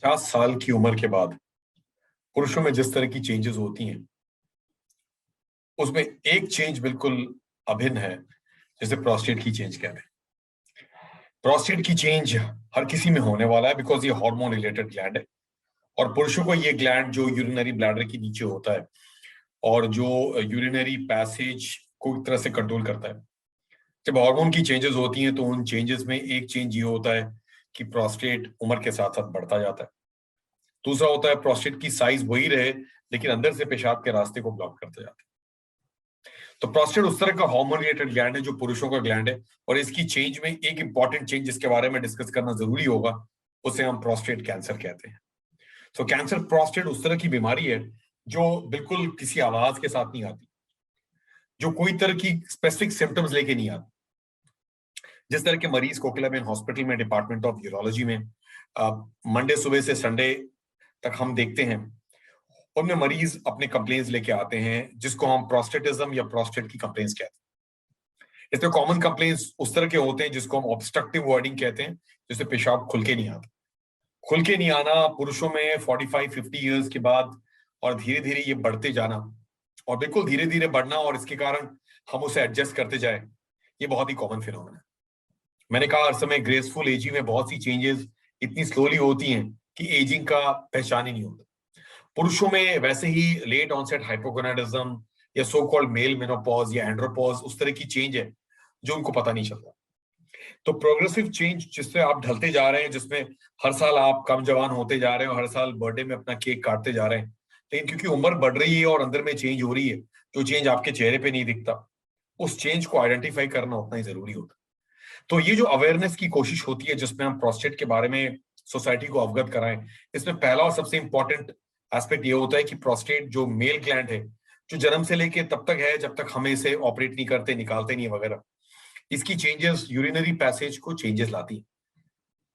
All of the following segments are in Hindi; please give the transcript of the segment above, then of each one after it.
50 साल की उम्र के बाद पुरुषों में जिस तरह की चेंजेस होती हैं उसमें एक चेंज बिल्कुल अभिन्न है, जैसे प्रोस्टेट की चेंज कहते हैं। प्रोस्टेट की चेंज हर किसी में होने वाला है बिकॉज ये हार्मोन रिलेटेड ग्लैंड है। और पुरुषों को ये ग्लैंड जो यूरिनरी ब्लैडर के नीचे होता है और जो यूरिनरी पैसेज को एक तरह से कंट्रोल करता है। जब हार्मोन की चेंजेस होती हैं तो उन चेंजेस में एक चेंज ये होता है कि प्रोस्टेट उम्र के साथ साथ बढ़ता जाता है। दूसरा होता है प्रोस्टेट की साइज वही रहे लेकिन अंदर से पेशाब के रास्ते को ब्लॉक करता जाता है। तो प्रोस्टेट उस तरह का हार्मोन रिलेटेड ग्लैंड है जो पुरुषों का ग्लैंड है, और इसकी चेंज में एक इंपॉर्टेंट चेंज जिसके बारे में डिस्कस करना जरूरी होगा उसे हम प्रोस्टेट कैंसर कहते हैं। तो कैंसर प्रोस्टेट उस तरह की बीमारी है जो बिल्कुल किसी आवाज के साथ नहीं आती, जो कोई तरह की स्पेसिफिक सिम्टम्स लेके नहीं आती। जिस तरह के मरीज कोकिलाबेन हॉस्पिटल में डिपार्टमेंट ऑफ यूरोलॉजी में मंडे सुबह से संडे तक हम देखते हैं, उनमें मरीज अपने कंप्लेंट्स लेके आते हैं जिसको हम प्रोस्टेटिज्म या प्रोस्टेट की कंप्लेंट्स कहते हैं। इसमें कॉमन कंप्लेंट्स उस तरह के होते हैं जिसको हम ऑब्स्ट्रक्टिव वार्डिंग कहते हैं, जिससे पेशाब खुल के नहीं आता। खुल के नहीं आना पुरुषों में 45-50 ईयर्स के बाद और धीरे धीरे ये बढ़ते जाना और बिल्कुल धीरे धीरे बढ़ना और इसके कारण हम उसे एडजस्ट करते जाए, ये बहुत ही कॉमन फिनोमेना है। मैंने कहा हर समय ग्रेसफुल एजिंग में बहुत सी चेंजेस इतनी स्लोली होती हैं कि एजिंग का पहचान ही नहीं होता। पुरुषों में वैसे ही लेट ऑनसेट हाइपोगोनाडिज्म या सो कॉल्ड मेल मेनोपॉज या एंड्रोपॉज उस तरह की चेंज है जो उनको पता नहीं चलता। तो प्रोग्रेसिव चेंज जिससे आप ढलते जा रहे हैं, जिसमें हर साल आप कम जवान होते जा रहे हो, हर साल बर्थडे में अपना केक काटते जा रहे हैं, लेकिन क्योंकि उम्र बढ़ रही है और अंदर में चेंज हो रही है, जो चेंज आपके चेहरे पे नहीं दिखता, उस चेंज को आइडेंटिफाई करना उतना ही जरूरी होता है। तो ये जो अवेयरनेस की कोशिश होती है जिसमें हम प्रोस्टेट के बारे में सोसाइटी को अवगत कराएं, इसमें पहला और सबसे इंपॉर्टेंट एस्पेक्ट ये होता है कि प्रोस्टेट जो मेल ग्लैंड है, जो जन्म से लेके तब तक है जब तक हमें इसे ऑपरेट नहीं करते, निकालते नहीं वगैरह, इसकी चेंजेस यूरिनरी पैसेज को चेंजेस लाती है।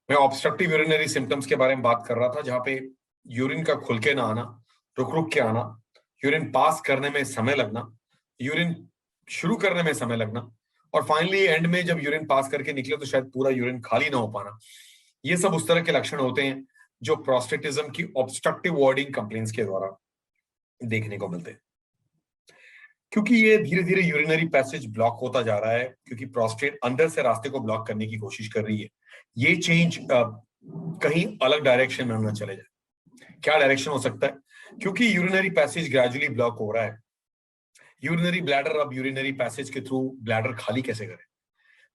मैं ऑब्स्ट्रक्टिव यूरिनरी सिम्टम्स के बारे में बात कर रहा था, जहां पे यूरिन का खुल के ना आना, रुक रुक के आना, यूरिन पास करने में समय लगना, यूरिन शुरू करने में समय लगना, और फाइनली एंड में जब यूरिन पास करके निकले तो शायद पूरा यूरिन खाली ना हो पाना। ये सब उस तरह के लक्षण होते हैं जो प्रोस्टेटिज्म की ऑब्स्ट्रक्टिव वार्डिंग कंप्लेंट्स के द्वारा देखने को मिलते हैं। क्योंकि ये धीरे धीरे यूरिनरी पैसेज ब्लॉक होता जा रहा है, क्योंकि प्रोस्टेट अंदर से रास्ते को ब्लॉक करने की कोशिश कर रही है, ये चेंज कहीं अलग डायरेक्शन में ना चले जाए। क्या डायरेक्शन हो सकता है? क्योंकि यूरिनरी पैसेज ग्रेजुअली ब्लॉक हो रहा है, यूरिनरी ब्लैडर अब यूरिनरी पैसेज के थ्रू ब्लैडर खाली कैसे करे?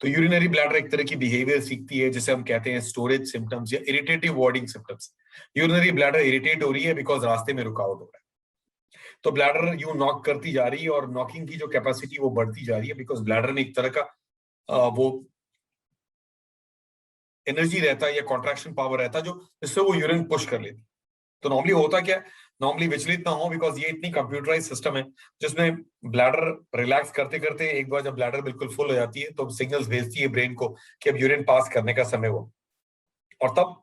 तो यूरिनरी ब्लैडर एक तरह की बिहेवियर सीखती है जिसे हम कहते हैं स्टोरेज सिम्टम्स या irritative wording symptoms. Urinary bladder irritate हो रही है बिकॉज रास्ते में रुकावट हो रहा है, तो ब्लैडर यूं नॉक करती जा रही है और नॉकिंग की जो कैपेसिटी वो बढ़ती जा रही है बिकॉज ब्लैडर में एक तरह का वो एनर्जी रहता है या कॉन्ट्रैक्शन पावर रहता है जो जिससे वो यूरिन पुश कर लेती। तो नॉर्मली होता क्या, नॉर्मली विचलित ना हो बिकॉज ये इतनी कंप्यूटराइज सिस्टम है जिसमें ब्लैडर रिलैक्स करते करते एक बार जब ब्लैडर बिल्कुल फुल हो जाती है तो सिग्नल्स भेजती है ब्रेन को कि अब यूरिन पास करने का समय हुआ। और तब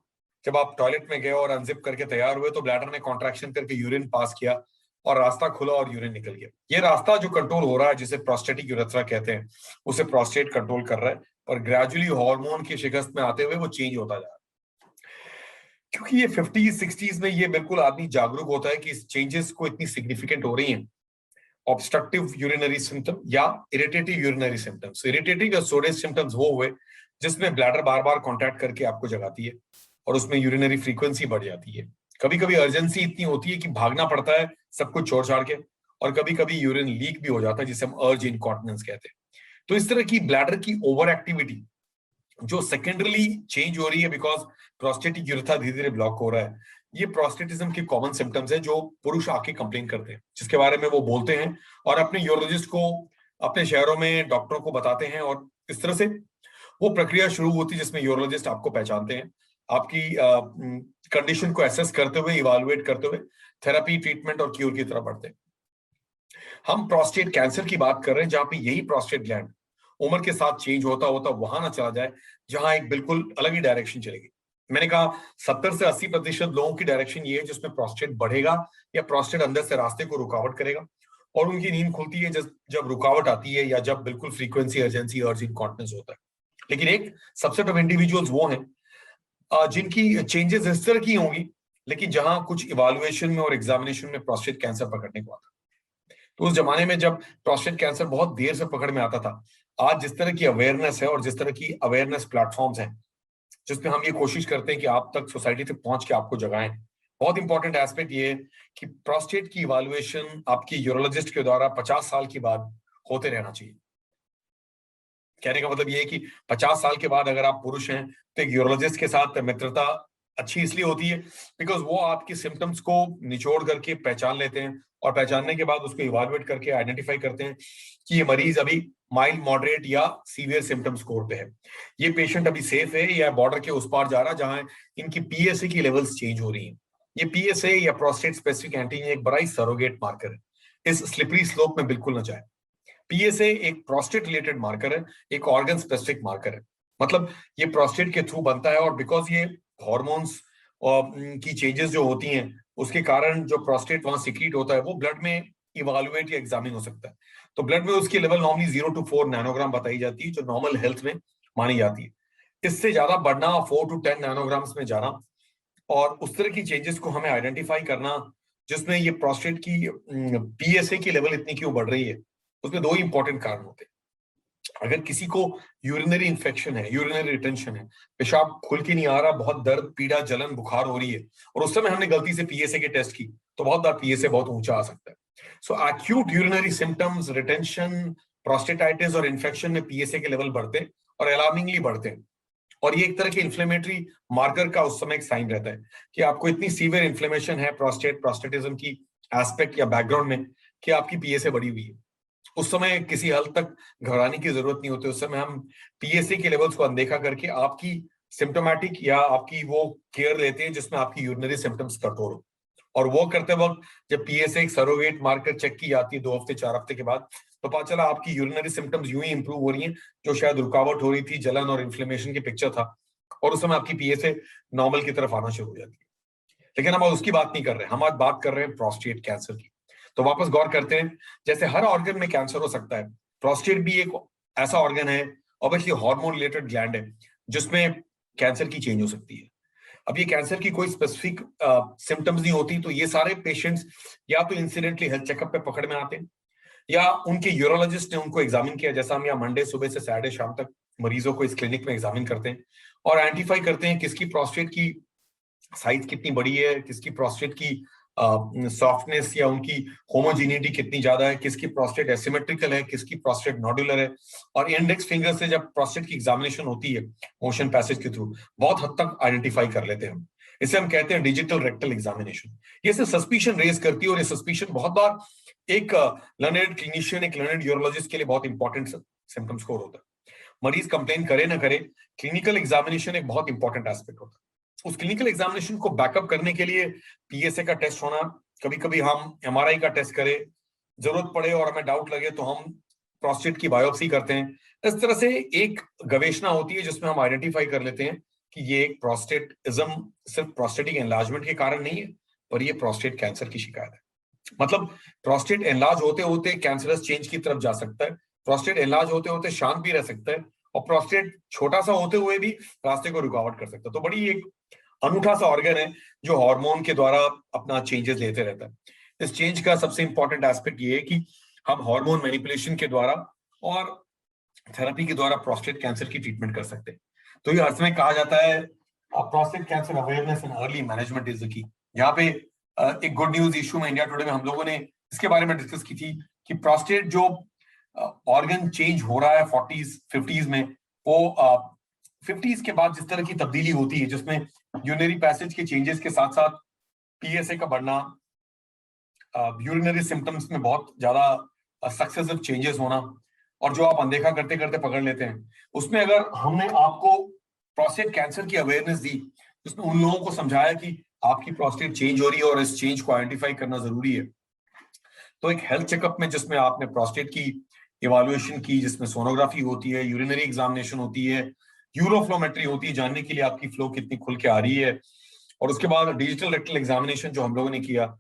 जब आप टॉयलेट में गए और अनजिप करके तैयार हुए तो ब्लैडर ने कॉन्ट्रैक्शन करके यूरिन पास किया और रास्ता खुला और यूरिन निकल गया। ये रास्ता जो कंट्रोल हो रहा है जिसे प्रोस्टेटिक यूरेथ्रा कहते हैं, उसे प्रोस्टेट कंट्रोल कर रहा है और ग्रेजुअली हार्मोन की शिकस्त में आते हुए वो चेंज होता जा रहा है। क्योंकि ये 50s-60s में ये बिल्कुल आदमी जागरूक होता है कि इस चेंजेस को इतनी सिग्निफिकेंट हो रही हैं, ऑब्स्ट्रक्टिव यूरिनरी सिम्टम या इरिटेटिव यूरिनरी सिम्टम्स। इरिटेटिव या सोरेज सिम्टम्स वो हुए जिसमें ब्लैडर बार बार कॉन्टैक्ट करके आपको जगाती है और उसमें यूरिनरी फ्रीक्वेंसी बढ़ जाती है। कभी कभी अर्जेंसी इतनी होती है कि भागना पड़ता है सब कुछ छोड़ छाड़ के, और कभी कभी यूरिन लीक भी हो जाता है जिसे हम अर्ज इनकॉन्टिनेंस कहते हैं। तो इस तरह की ब्लैडर की ओवर एक्टिविटी जो सेकेंडरली चेंज हो रही है बिकॉज प्रोस्टेटिक यूरेथ्रा धीरे धीरे ब्लॉक हो रहा है, ये प्रोस्टेटिज्म के कॉमन सिम्टम्स है जो पुरुष आके कंप्लेन करते हैं, जिसके बारे में वो बोलते हैं और अपने यूरोलॉजिस्ट को, अपने शहरों में डॉक्टरों को बताते हैं, और इस तरह से वो प्रक्रिया शुरू होती है जिसमें यूरोलॉजिस्ट आपको पहचानते हैं, आपकी कंडीशन को एसेस करते हुए, इवालुएट करते हुए थेरेपी, ट्रीटमेंट और क्यूर की तरफ बढ़ते हैं। हम प्रोस्टेट कैंसर की बात कर रहे हैं जहां पे यही प्रोस्टेट ग्लैंड उम्र के साथ चेंज होता होता वहां ना चला जाए जहां एक बिल्कुल अलग ही डायरेक्शन चलेगी। मैंने कहा 70 से 80% लोगों की डायरेक्शन ये है जिसमें प्रोस्टेट बढ़ेगा या प्रोस्टेट अंदर से रास्ते को रुकावट करेगा और उनकी नींद खुलती है जब रुकावट आती है या जब बिल्कुल फ्रीक्वेंसी अर्जेंसी अर्ज इनकॉन्टिनेंस होता है। लेकिन एक सबसेट ऑफ इंडिविजुअल्स वो हैं जिनकी चेंजेस इस तरह की होंगी, लेकिन जहां कुछ इवैल्यूएशन में और एग्जामिनेशन में प्रोस्टेट कैंसर पकड़ने को आता। तो उस जमाने में जब प्रोस्टेट कैंसर बहुत देर से पकड़ में आता था, आज जिस तरह की अवेयरनेस है और जिस तरह की अवेयरनेस प्लेटफॉर्म्स हैं जिसमें हम ये कोशिश करते हैं कि आप तक, सोसाइटी तक पहुंच के आपको जगाएं। बहुत इंपॉर्टेंट एस्पेक्ट ये है कि प्रोस्टेट की इवैल्यूएशन आपकी यूरोलॉजिस्ट के द्वारा 50 साल के बाद होते रहना चाहिए। कहने का मतलब ये है कि 50 साल के बाद अगर आप पुरुष हैं तो एक यूरोलॉजिस्ट के साथ मित्रता अच्छी इसलिए होती है बिकॉज वो आपकी सिम्टम्स को निचोड़ करके पहचान लेते हैं और पहचानने के बाद उसको इवैल्यूएट करके आइडेंटिफाई करते हैं कि ये मरीज अभी माइल्ड, मॉडरेट या सीवियर सिम्टम स्कोर पे है, ये पेशेंट अभी सेफ है या बॉर्डर के उस पार जा रहा जहां इनकी पीएसए की लेवल्स चेंज हो रही हैं। ये पीएसए या प्रोस्टेट स्पेसिफिक एंटीजन एक बड़ा ही सरोगेट मार्कर है, इस स्लिपरी स्लोप में बिल्कुल न जाए। पीएसए एक प्रोस्टेट रिलेटेड मार्कर है, एक ऑर्गन स्पेसिफिक मार्कर है। मतलब ये प्रोस्टेट के थ्रू बनता है और बिकॉज ये हॉर्मोन्स की चेंजेस जो होती हैं उसके कारण जो प्रोस्टेट वहां सिक्रीट होता है वो ब्लड में इवैल्यूएट या एग्जामिन हो सकता है। तो ब्लड में उसकी लेवल नॉर्मली 0 to 4 नैनोग्राम बताई जाती है जो नॉर्मल हेल्थ में मानी जाती है। इससे ज्यादा बढ़ना, 4 to 10 नैनोग्राम्स में जाना और उस तरह की चेंजेस को हमें आइडेंटिफाई करना जिसमें ये प्रोस्टेट की पीएसए की लेवल इतनी क्यों बढ़ रही है, उसमें दो ही इंपॉर्टेंट कारण होते हैं। अगर किसी को यूरिनरी इंफेक्शन है, यूरिनरी रिटेंशन है, पेशाब खुल के नहीं आ रहा, बहुत दर्द, पीड़ा, जलन, बुखार हो रही है और उस समय हमने गलती से पीएसए के टेस्ट की तो बहुत बार पीएसए बहुत ऊंचा आ सकता है। So acute urinary symptoms, retention, prostatitis और इन्फेक्शन में पीएसए के लेवल बढ़ते हैं और अलार्मिंगली बढ़ते हैं और ये एक तरह के इन्फ्लेमेटरी मार्कर का उस समय एक साइन रहता है कि आपको इतनी सीवियर इन्फ्लेमेशन है प्रोस्टेटिज्म की एस्पेक्ट या बैकग्राउंड में कि आपकी पीएसए बढ़ी हुई है। उस समय किसी हद तक घबराने की जरूरत नहीं होती, उस समय हम पीएसए के लेवल्स को अनदेखा करके आपकी सिम्टोमेटिक या आपकी वो केयर लेते हैं जिसमें आपकी यूरिनरी सिम्टम्स कंट्रोल हो। और वो करते वक्त जब पीएसए एक सरोगेट मार्कर चेक की जाती है 2 हफ्ते 4 हफ्ते के बाद, तो पता चला आपकी यूरिनरी सिम्टम्स यूं ही इंप्रूव हो रही हैं जो शायद रुकावट हो रही थी, जलन और इन्फ्लेमेशन की पिक्चर था और उस समय आपकी पीएसए नॉर्मल की तरफ आना शुरू हो जाती है। लेकिन हम आज उसकी बात नहीं कर रहे, हम आज बात कर रहे हैं प्रोस्टेट कैंसर की। तो वापस गौर करते हैं, जैसे हर ऑर्गन में कैंसर हो सकता है, प्रोस्टेट भी एक ऐसा ऑर्गन है, ऑब्वियसली हार्मोन रिलेटेड ग्लैंड है जिसमें कैंसर की चेंज हो सकती है। अब ये कैंसर की कोई स्पेसिफिक सिम्टम्स नहीं होती, तो ये सारे पेशेंट्स या तो इंसिडेंटली हेल्थ चेकअप पे पकड़ में आते हैं या उनके यूरोलॉजिस्ट ने उनको एग्जामिन किया, जैसा हम यहाँ मंडे सुबह से सैटरडे शाम तक मरीजों को इस क्लिनिक में एग्जामिन करते हैं और आइडेंटिफाई करते हैं किसकी प्रोस्टेट की साइज कितनी बड़ी है, किसकी प्रोस्टेट की सॉफ्टनेस या उनकी होमोजीनिटी कितनी ज्यादा है, किसकी प्रोस्टेट एसिमेट्रिकल है, किसकी प्रोस्टेट नॉडुलर है। और इंडेक्स फिंगर से जब प्रोस्टेट की एग्जामिनेशन होती है मोशन पैसेज के थ्रू, बहुत हद तक आइडेंटिफाई कर लेते हैं हम। इसे हम कहते हैं डिजिटल रेक्टल एग्जामिनेशन। ये सिर्फ सस्पिशन रेज करती है और ये सस्पिशन बहुत बार एक लर्नेड क्लिनिशियन, एक लर्नेड यूरोलॉजिस्ट के लिए बहुत इंपॉर्टेंट सिम्टम स्कोर होता है। मरीज कंप्लेन करे ना करे, क्लिनिकल एग्जामिनेशन एक बहुत इंपॉर्टेंट एस्पेक्ट होता है। उस क्लिनिकल एग्जामिनेशन को बैकअप करने के लिए पीएसए का टेस्ट होना, कभी कभी हम एमआरआई का टेस्ट करें, जरूरत पड़े और हमें डाउट लगे तो हम प्रोस्टेट की बायोप्सी करते हैं। इस तरह से एक गवेषणा होती है जिसमें हम आइडेंटिफाई कर लेते हैं कि ये एक प्रोस्टेटिज्म सिर्फ प्रोस्टेटिक एनलार्जमेंट के कारण नहीं है, पर ये प्रोस्टेट कैंसर की शिकायत है। मतलब प्रोस्टेट एनलार्ज होते होते कैंसरस चेंज की तरफ जा सकता है, प्रोस्टेट एनलार्ज होते होते शांत भी रह सकता है और प्रोस्टेट छोटा सा होते हुए भी रास्ते को रुकावट कर सकता है। तो बड़ी एक अनूठा सा ऑर्गन है जो हार्मोन के द्वारा अपना चेंजेस लेते रहता है। इस चेंज का सबसे इंपॉर्टेंट एस्पेक्ट ये है कि हम हार्मोन मैनिपुलेशन के द्वारा और थेरेपी के द्वारा प्रोस्टेट कैंसर की ट्रीटमेंट कर सकते हैं। तो ये हर समय कहा जाता है prostate cancer awareness and early management is the key. यहाँ पे एक गुड न्यूज इशू में इंडिया टुडे में हम लोगों ने इसके बारे में डिस्कस की थी कि प्रोस्टेट जो ऑर्गन चेंज हो रहा है 40s 50s में, वो 50s के बाद जिस तरह की तब्दीली होती है जिसमें यूरिनरी पैसेज के चेंजेस के साथ साथ पीएसए का बढ़ना, यूरिनरी सिम्टम्स में बहुत ज्यादा सक्सेसिव चेंजेस होना और जो आप अनदेखा करते करते पकड़ लेते हैं, उसमें अगर हमने आपको प्रोस्टेट कैंसर की अवेयरनेस दी, जिसमें उन लोगों को समझाया कि आपकी प्रोस्टेट चेंज हो रही है और इस चेंज को आइडेंटिफाई करना जरूरी है, तो एक हेल्थ चेकअप में जिसमें आपने प्रोस्टेट की इवैल्यूएशन की, जिसमें सोनोग्राफी होती है, यूरिनरी एग्जामिनेशन होती है, यूरोफ्लोमेट्री होती है जानने के लिए आपकी फ्लो कितनी खुल के आ रही है, और उसके बाद डिजिटल रेक्टल एग्जामिनेशन जो हम लोगों ने किया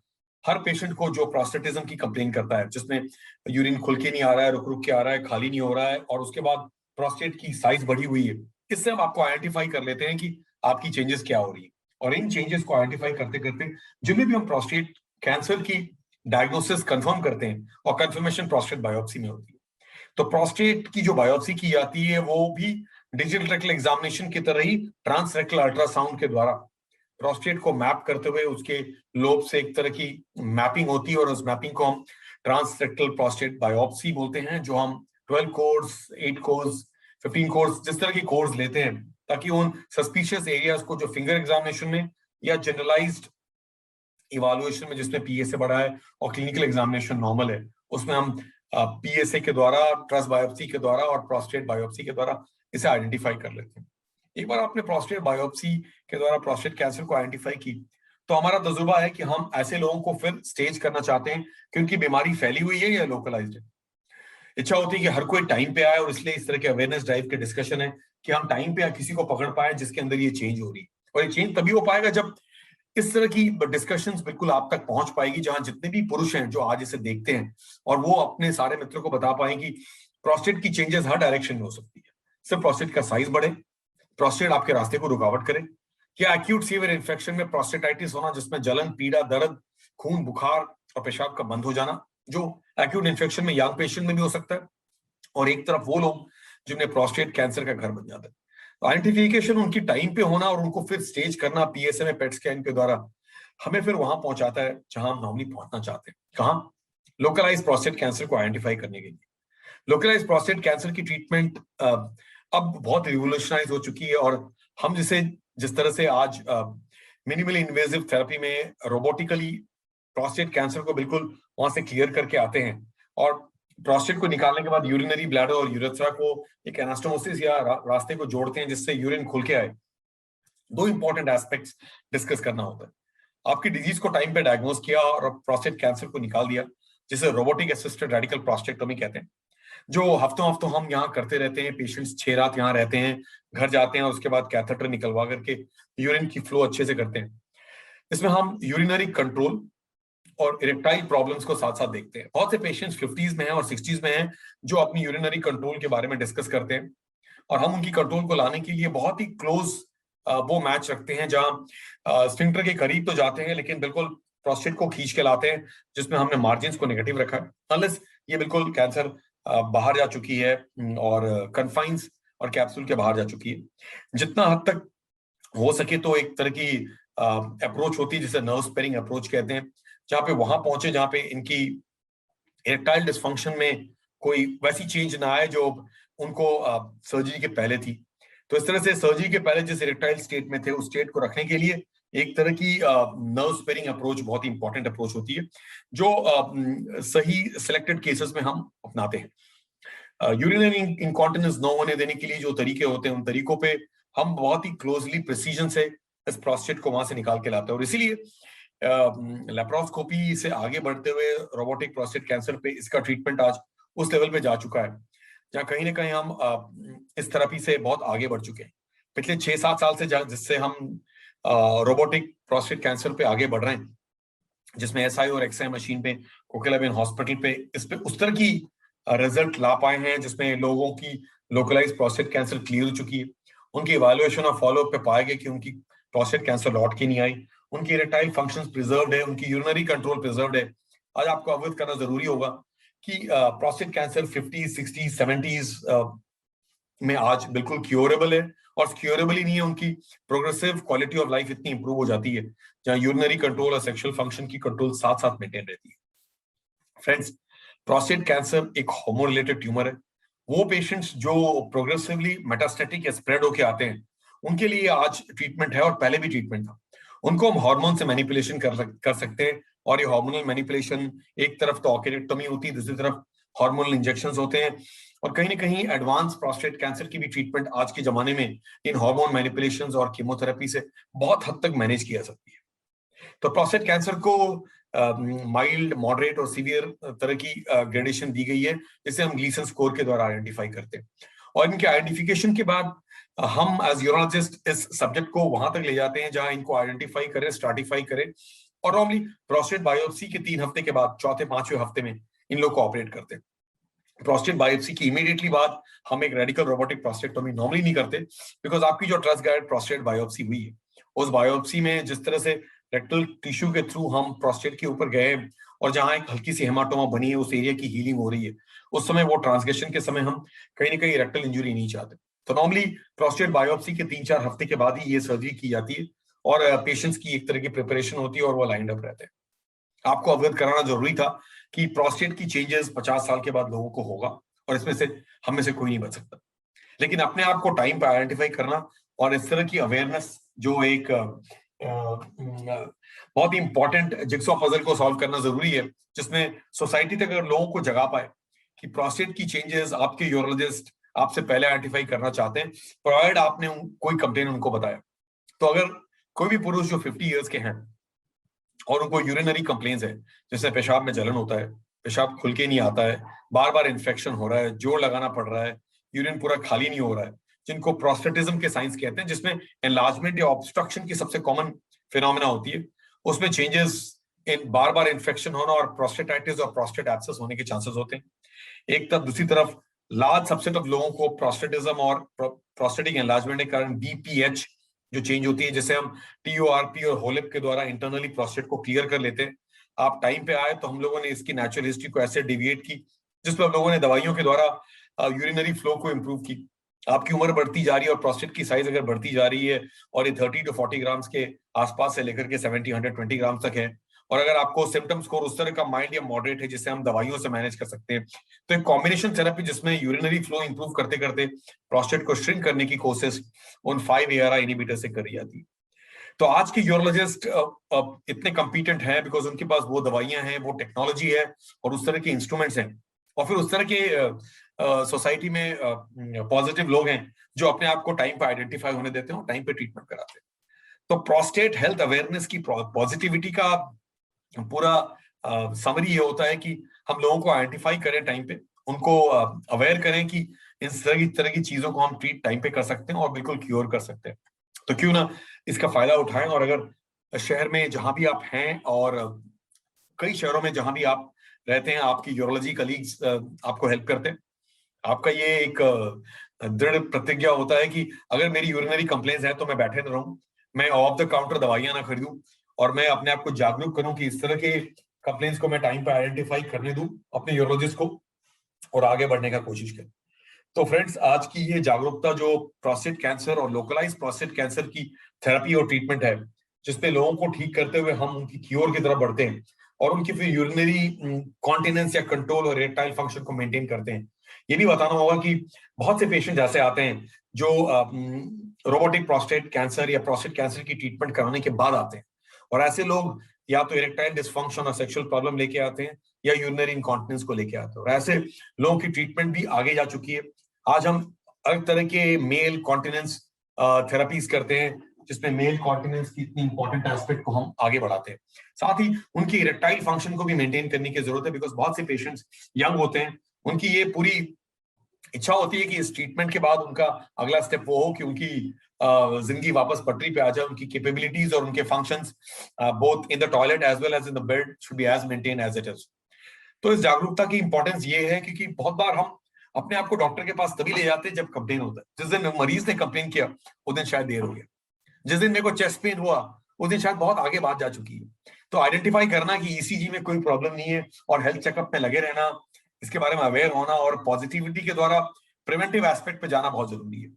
हर पेशेंट को जो प्रोस्टेटिज्म की कंप्लेन करता है, जिसमें यूरिन खुल के नहीं आ रहा है, रुक रुक के आ रहा है, खाली नहीं हो रहा है और उसके बाद प्रोस्टेट की साइज बढ़ी हुई है, इससे हम आपको आइडेंटिफाई कर लेते हैं कि आपकी चेंजेस क्या हो रही है। और इन चेंजेस को आइडेंटिफाई करते करते जिन्हें भी हम प्रोस्टेट कैंसर की डायग्नोसिस कंफर्म करते हैं, और कंफर्मेशन प्रोस्टेट बायोप्सी में होती है। तो प्रोस्टेट की जो बायोप्सी की जाती है वो भी डिजिटल रेक्टल एग्जामिनेशन की तरह ही ट्रांसरेक्टल अल्ट्रासाउंड के द्वारा प्रोस्टेट को मैप करते हुए उसके लोब से एक तरह की मैपिंग होती है, और उस मैपिंग को हम ट्रांसरेक्टल प्रोस्टेट बायोप्सी बोलते हैं, जो हम 12 कोर्स, 8 कोर्स, 15 कोर्स, जिस तरह की कोर्स लेते हैं, ताकि उन सस्पिशियस एरियाज को जो फिंगर एग्जामिनेशन में या जनरलाइज्ड इवालुएशन में जिसमें पीएसए बढ़ा है और क्लिनिकल एग्जामिनेशन नॉर्मल है, उसमें हम पीएसए के द्वारा, ट्रस्ट बायोप्सी के द्वारा और प्रोस्टेट बायोप्सी के द्वारा इसे आइडेंटिफाई कर लेते हैं। एक बार आपने प्रोस्टेट बायोप्सी के द्वारा प्रोस्टेट कैंसर को आइडेंटिफाई की, तो हमारा तजुर्बा है कि हम ऐसे लोगों को फिर स्टेज करना चाहते हैं कि उनकी बीमारी फैली हुई है या लोकलाइज्ड है। इच्छा होती है कि हर कोई टाइम पे आए, और इसलिए इस तरह के अवेयरनेस ड्राइव के डिस्कशन है कि हम टाइम पे किसी को पकड़ पाए जिसके अंदर ये चेंज हो रही है। और ये चेंज तभी हो पाएगा जब इस तरह की डिस्कशंस बिल्कुल आप तक पहुंच पाएगी, जहां जितने भी पुरुष हैं जो आज इसे देखते हैं, और वो अपने सारे मित्रों को बता पाए कि प्रोस्टेट की चेंजेस हर डायरेक्शन में हो सकती है। सिर्फ प्रोस्टेट का साइज बढ़े, प्रोस्टेट आपके रास्ते को रुकावट करे, या एक्यूट सीवियर इन्फेक्शन में प्रोस्टेटाइटिस होना, जिसमें जलन, पीड़ा, दर्द, खून, बुखार और पेशाब का बंद हो जाना, जो एक्यूट इन्फेक्शन में यंग पेशेंट में भी हो सकता है। और एक तरफ वो लोग जिन्हें प्रोस्टेट कैंसर का घर बन जाता है। आइडेंटिफिकेशन उनकी टाइम पे होना और उनको फिर स्टेज करना पीएसए में पेट स्कैन के द्वारा हमें फिर वहां पहुंचाता है जहां हम नॉर्मली पहुंचना चाहते हैं। कहां? लोकलाइज प्रोस्टेट कैंसर को आइडेंटिफाई करने के लिए। लोकलाइज प्रोस्टेट कैंसर की ट्रीटमेंट अब बहुत रिवोल्यूशनाइज हो चुकी है, और हम जिस तरह से आज मिनिमली इन्वेजिव थेरेपी में रोबोटिकली प्रोस्टेट कैंसर को बिल्कुल वहां से क्लियर करके आते हैं, और प्रोस्टेट को निकालने के बाद यूरिनरी ब्लैडर और यूरेथ्रा को एक एनास्टोमोसिस या रास्ते को जोड़ते हैं जिससे यूरिन खुल के आए। दो इंपॉर्टेंट एस्पेक्ट्स डिस्कस करना होता है। आपकी डिजीज को टाइम पे डायग्नोस किया और प्रोस्टेट कैंसर को निकाल दिया, जिसे रोबोटिक असिस्टेड रेडिकल प्रोस्टेक्टोमी कहते हैं, जो हफ्तों हफ्तों हम यहाँ करते रहते हैं। पेशेंट्स 6 रात यहाँ रहते हैं, घर जाते हैं और उसके बाद कैथेटर निकलवा करके यूरिन की फ्लो अच्छे से करते हैं। इसमें हम यूरिनरी कंट्रोल और इरेक्टाइल प्रॉब्लम्स को साथ साथ देखते हैं। बहुत से पेशेंट्स 50s में हैं और 60s में हैं जो अपनी यूरिनरी कंट्रोल के बारे में डिस्कस करते हैं, और हम उनकी कंट्रोल को लाने के लिए बहुत ही क्लोज वो मैच रखते हैं, जहां स्फिंक्टर के करीब तो जाते हैं लेकिन बिल्कुल प्रोस्टेट को खींच के लाते हैं, जिसमें हमने मार्जिन को नेगेटिव रखा है, अनलेस ये बिल्कुल कैंसर बाहर जा चुकी है और कन्फाइंस और कैप्सूल के बाहर जा चुकी है। जितना हद तक हो सके तो एक तरह की अप्रोच होती है जिसे नर्व स्पेयरिंग अप्रोच कहते हैं, जहां पे वहां पहुंचे जहां पे इनकी इरेक्टाइल डिसफंक्शन में कोई वैसी चेंज ना आए जो उनको सर्जरी के पहले थी। तो इस तरह से सर्जरी के पहले जिस इरेक्टाइल स्टेट में थे उस स्टेट को रखने के लिए एक तरह की नर्व स्पेयरिंग अप्रोच बहुत ही इंपॉर्टेंट अप्रोच होती है, जो सही सिलेक्टेड केसेस में हम अपनाते हैं। यूरिनरी इनकॉन्टिनेंस न होने देने के लिए जो तरीके होते हैं, उन तरीकों पे हम बहुत ही क्लोजली प्रिसीजन से इस प्रोस्टेट को वहां से निकाल के लाते हैं, और इसीलिए लेप्रोस्कोपी से आगे बढ़ते हुए रोबोटिक प्रोस्टेट कैंसर पे इसका ट्रीटमेंट आज उस लेवल पे जा चुका है जहां कहीं ना कहीं हम इस थेरेपी से बहुत आगे बढ़ चुके हैं। पिछले 6-7 साल से जिससे हम रोबोटिक प्रोस्टेट कैंसर पे आगे बढ़ रहे हैं, जिसमें एसआई और एक्सआई मशीन पे, कोकिला बेन हॉस्पिटल पे इस पे उस तरह की रिजल्ट ला पाए हैं जिसमें लोगों की लोकलाइज प्रोस्टेट कैंसर क्लियर हो चुकी है। उनकी इवैल्यूएशन और फॉलोअप पे पाया गया कि उनकी प्रोस्टेट कैंसर लौट के नहीं आई, उनकी इरेक्टाइल फंक्शंस प्रिजर्व्ड है, उनकी यूरिनरी कंट्रोल प्रिजर्व्ड है। आज आपको अवगत करना जरूरी होगा कि प्रोस्टेट कैंसर 50, 60, 70s में आज बिल्कुल क्योरेबल है, और क्योरेबल ही नहीं है, उनकी प्रोग्रेसिव क्वालिटी ऑफ लाइफ इतनी इंप्रूव हो जाती है जहां यूरिनरी कंट्रोल और सेक्सुअल फंक्शन की कंट्रोल साथ साथ मेंटेन रहती है। फ्रेंड्स, प्रोस्टेट कैंसर एक हार्मोन रिलेटेड ट्यूमर है। वो पेशेंट्स जो प्रोग्रेसिवली मेटास्टेटिक या स्प्रेड होके आते हैं, उनके लिए आज ट्रीटमेंट है और पहले भी ट्रीटमेंट था। उनको हम हार्मोन से मैनिपुलेशन कर सकते हैं, और ये हार्मोनल मैनिपुलेशन एक तरफ तो ऑकेरेक्टोमी होती है, दूसरी तरफ हार्मोनल इंजेक्शंस होते हैं, और कहीं ना कहीं एडवांस प्रोस्टेट कैंसर की भी ट्रीटमेंट आज के जमाने में इन हार्मोन मैनिपुलेशंस और कीमोथेरेपी से बहुत हद तक मैनेज किया सकती है। तो प्रोस्टेट कैंसर को माइल्ड, मॉडरेट और सीवियर तरह की ग्रेडेशन दी गई है, जिसे हम ग्लीसन स्कोर के द्वारा आइडेंटिफाई करते हैं। और इनके आइडेंटिफिकेशन के बाद हम एज यूरोलॉजिस्ट इस सब्जेक्ट को वहां तक ले जाते हैं जहां इनको आइडेंटिफाई करें, स्ट्राटिफाई करें, और नॉर्मली प्रोस्टेट बायोप्सी के 3 हफ्ते के बाद 4थे-5वें हफ्ते में इन लोग को ऑपरेट करते हैं। प्रोस्टेट बायोप्सी की इमीडिएटली बाद हम एक रेडिकल रोबोटिक प्रोस्टेक्टोमी नॉर्मली नहीं करते, बिकॉज आपकी जो ट्रस्ट गाइडेड प्रोस्टेट बायोप्सी हुई है, उस बायोप्सी में जिस तरह से रेक्टल टिश्यू के थ्रू हम प्रोस्टेट के ऊपर गए और जहां एक हल्की सी हेमाटोमा बनी है, उस एरिया की हीलिंग हो रही है, उस समय वो ट्रांसलेशन के समय हम कहीं ना कहीं रेक्टल इंजुरी नहीं चाहते। तो नॉर्मली प्रोस्टेट बायोप्सी के 3-4 हफ्ते के बाद ही ये सर्जरी की जाती है और पेशेंट्स की एक तरह की प्रिपरेशन होती है और वो लाइंड अप रहते हैं। आपको अवगत कराना जरूरी था कि प्रोस्टेट की चेंजेस 50 साल के बाद लोगों को होगा और इसमें से हम में से कोई नहीं बच सकता। लेकिन अपने आप को टाइम पर आइडेंटिफाई करना और इस तरह की अवेयरनेस जो एक बहुत ही इंपॉर्टेंट जिक्सॉ पजल को सॉल्व करना जरूरी है, जिसमें सोसाइटी तक अगर लोगों को जगा पाए कि प्रोस्टेट की चेंजेस आपके यूरोलॉजिस्ट आपसे पहले आइडेंटिफाई करना चाहते हैं, प्रोवाइड आपने कोई कंप्लेन उनको बताया। तो अगर कोई भी पुरुष जो 50 इयर्स के हैं और उनको यूरिनरी कंप्लेन्स है, जैसे पेशाब में जलन होता है, पेशाब खुल के नहीं आता है, बार बार इन्फेक्शन हो रहा है, जोर लगाना पड़ रहा है, यूरिन पूरा खाली नहीं हो रहा है, जिनको प्रोस्टेटिज्म के साइंस कहते हैं, जिसमें एनलार्जमेंट या ऑब्स्ट्रक्शन की सबसे कॉमन फिनोमेना होती है, उसमें changes in bar bar infection होना और प्रोस्टेटाइटिस और प्रोस्टेट एब्सेस होने के चांसेस होते हैं। एक तरफ दूसरी तरफ लार्ज सबसेट ऑफ लोगों को प्रोस्टेटिज्म और प्रोस्टेटिक एनलार्जमेंट के कारण बीपीएच जो चेंज होती है, जैसे हम टीओआरपी और होलिप के द्वारा इंटरनली प्रोस्टेट को क्लियर कर लेते हैं। आप टाइम पे आए तो हम लोगों ने इसकी नेचुरल हिस्ट्री को ऐसे डिविएट की जिस पर हम लोगों ने दवाइयों के द्वारा यूरिनरी फ्लो को इंप्रूव की। आपकी उम्र बढ़ती जा रही है और प्रोस्टेट की साइज अगर बढ़ती जा रही है और ये 30 to 40 ग्राम्स के आसपास से लेकर के 70-120 ग्राम तक है, और अगर आपको सिम्टम स्कोर उस तरह का माइल्ड या मॉडरेट है जिससे हम दवाइयों से मैनेज कर सकते हैं, तो एक कॉम्बिनेशन थेरेपी जिसमें यूरिनरी फ्लो इंप्रूव करते करते प्रोस्टेट को श्रिंक करने की कोशिश उन 5-ARI इनहिबिटर से करी जाती है। तो आज के यूरोलॉजिस्ट इतने कॉम्पिटेंट हैं बिकॉज उनके पास वो दवाइयां हैं, वो टेक्नोलॉजी है और उस तरह के इंस्ट्रूमेंट्स हैं, और फिर उस तरह के सोसाइटी में पॉजिटिव लोग हैं जो अपने आप को टाइम पे आइडेंटिफाई होने देते हैं और टाइम पे ट्रीटमेंट कराते हैं। तो प्रोस्टेट हेल्थ अवेयरनेस की पॉजिटिविटी का पूरा समरी ये होता है कि हम लोगों को आइडेंटिफाई करें टाइम पे, उनको अवेयर करें कि इस तरह की चीजों को हम ट्रीट टाइम पे कर सकते हैं और बिल्कुल क्योर कर सकते हैं। तो क्यों ना इसका फायदा उठाएं, और अगर शहर में जहां भी आप हैं और कई शहरों में जहां भी आप रहते हैं आपकी यूरोलॉजी कलीग्स आपको हेल्प करते हैं, आपका ये एक दृढ़ प्रतिज्ञा होता है कि अगर मेरी यूरिनरी कंप्लेंट्स हैं तो मैं बैठे न रहूं, मैं ऑफ द काउंटर दवाइयां ना खरीदूं और मैं अपने आप को जागरूक करूं कि इस तरह के कंप्लेंट्स को मैं टाइम पे आइडेंटिफाई करने दूं अपने यूरोलॉजिस्ट को और आगे बढ़ने का कोशिश करें। तो फ्रेंड्स, आज की ये जागरूकता जो प्रोस्टेट कैंसर और लोकलाइज प्रोस्टेट कैंसर की थेरेपी और ट्रीटमेंट है, जिसपे लोगों को ठीक करते हुए हम उनकी क्योर की तरफ बढ़ते हैं और उनकी फिर यूरिनरी कॉन्टिनेंस या कंट्रोल और इरेक्टाइल फंक्शन को मेंटेन करते हैं। ये भी बताना होगा कि बहुत से पेशेंट ऐसे आते हैं जो रोबोटिक प्रोस्टेट कैंसर या प्रोस्टेट कैंसर की ट्रीटमेंट कराने के बाद आते हैं, और ऐसे लोग या तो इरेक्टाइल डिसफंक्शन और सेक्सुअल प्रॉब्लम लेके आते हैं या यूरिनरी इनकॉन्टिनेंस को लेके आते हैं, और ऐसे लोगों की ट्रीटमेंट भी आगे जा चुकी है। आज हम अलग तरह के मेल कॉन्टिनेंस थेरेपीज करते हैं जिसमें मेल कॉन्टिनेंस की इतनी इंपॉर्टेंट एस्पेक्ट को हम आगे बढ़ाते हैं। साथ ही उनकी इरेक्टाइल फंक्शन को भी मेंटेन करने की जरूरत है, बिकॉज बहुत से पेशेंट्स यंग होते हैं, उनकी ये पूरी इच्छा होती है कि इस ट्रीटमेंट के बाद उनका अगला स्टेप वो हो कि उनकी जिंदगी वापस पटरी पे आ जाए, उनकी कैपेबिलिटीज और उनके functions both in the toilet as well as in the bed should be as maintain as it is. तो इस जागरूकता की इंपॉर्टेंस ये है क्योंकि बहुत बार हम अपने आप को डॉक्टर के पास तभी ले जाते हैं जब कंप्लेन होता है। जिस दिन मरीज ने कंप्लेन किया उस दिन शायद देर हो गया, जिस दिन मेरे को चेस्ट पेन हुआ उस दिन शायद बहुत आगे बात जा चुकी है। तो आइडेंटिफाई करना कि ईसीजी में कोई प्रॉब्लम नहीं है और हेल्थ चेकअप में लगे रहना, इसके बारे में अवेयर होना और पॉजिटिविटी के द्वारा प्रिवेंटिव एस्पेक्ट पे जाना बहुत जरूरी है।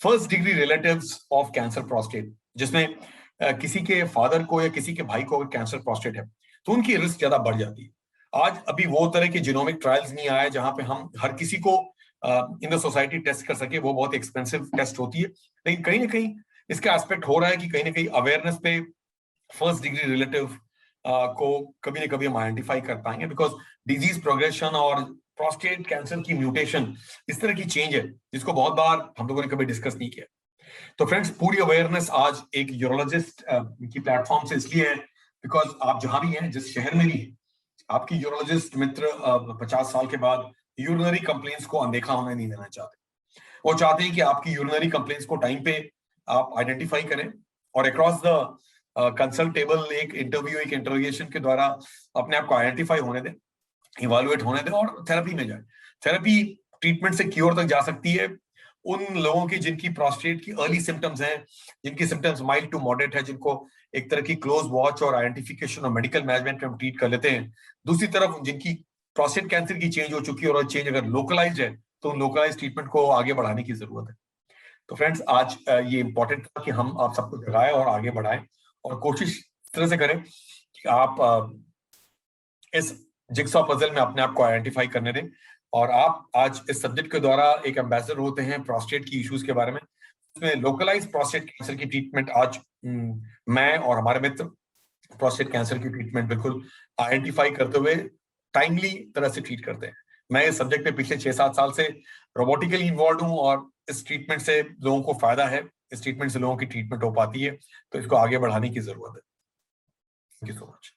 First degree relatives of cancer prostate, जिसमें किसी के फादर को या किसी के भाई को अगर कैंसर प्रोस्टेट है तो उनकी रिस्क ज्यादा बढ़ जाती है। आज अभी वो तरह के जीनोमिक ट्रायल्स नहीं आए जहां पे हम हर किसी को इन द सोसाइटी टेस्ट कर सके, वो बहुत एक्सपेंसिव टेस्ट होती है, लेकिन कहीं ना कहीं इसका एस्पेक्ट हो रहा है कि कहीं ना कहीं अवेयरनेस पे फर्स्ट डिग्री रिलेटिव को कभी ना कभी हम आइडेंटिफाई कर पाएंगे, बिकॉज डिजीज प्रोग्रेशन और प्रोस्टेट कैंसर की म्यूटेशन इस तरह की चेंज है जिसको बहुत बार हम लोगों ने कभी डिस्कस नहीं किया। तो फ्रेंड्स, पूरी अवेयरनेस आज एक यूरोलॉजिस्ट की प्लेटफॉर्म से इसलिए है बिकॉज आप जहां भी हैं, जिस शहर में भी है, आपकी यूरोलॉजिस्ट मित्र 50 साल के बाद यूरिनरी कंप्लेंट्स को अनदेखा होने नहीं देना चाहते। वो चाहते हैं कि आपकी यूरिनरी कंप्लेंट्स को टाइम पे आप आइडेंटिफाई करें और अक्रॉस द कंसल्ट टेबल एक इंटरव्यू, एक इंटरोगेशन के द्वारा अपने आप को आइडेंटिफाई होने दें, इवैल्यूएट होने दें और थेरेपी में जाए। थेरेपी ट्रीटमेंट से क्योर तक जा सकती है उन लोगों की जिनकी प्रोस्टेट की अर्ली सिम्टम्स हैं, जिनकी सिम्टम्स माइल्ड टू मॉडरेट है, जिनको एक तरह की क्लोज वॉच और आइडेंटिफिकेशन और मेडिकल मैनेजमेंट में हम ट्रीट कर लेते हैं। दूसरी तरफ जिनकी प्रोस्टेट कैंसर की चेंज हो चुकी है और चेंज अगर लोकलाइज है तो लोकलाइज ट्रीटमेंट को आगे बढ़ाने की जरूरत है। तो फ्रेंड्स, आज ये इंपॉर्टेंट था कि हम आप सबको जगाएं और आगे बढ़ाएं और कोशिश इस तरह से करें कि आप इस जिक्सॉ पजल में अपने आप को आइडेंटिफाई करने दें और आप आज इस सब्जेक्ट के द्वारा एक एम्बेसडर होते हैं प्रोस्टेट की इश्यूज के बारे में। इसमें लोकलाइज प्रोस्टेट कैंसर की ट्रीटमेंट आज मैं और हमारे मित्र प्रोस्टेट कैंसर की ट्रीटमेंट बिल्कुल आइडेंटिफाई करते हुए टाइमली तरह से ट्रीट करते हैं। मैं इस सब्जेक्ट में पिछले 6-7 साल से रोबोटिकली इन्वॉल्व हूं और इस ट्रीटमेंट से लोगों को फायदा है, इस ट्रीटमेंट से लोगों की ट्रीटमेंट हो पाती है, तो इसको आगे बढ़ाने की जरूरत है। Thank you so much.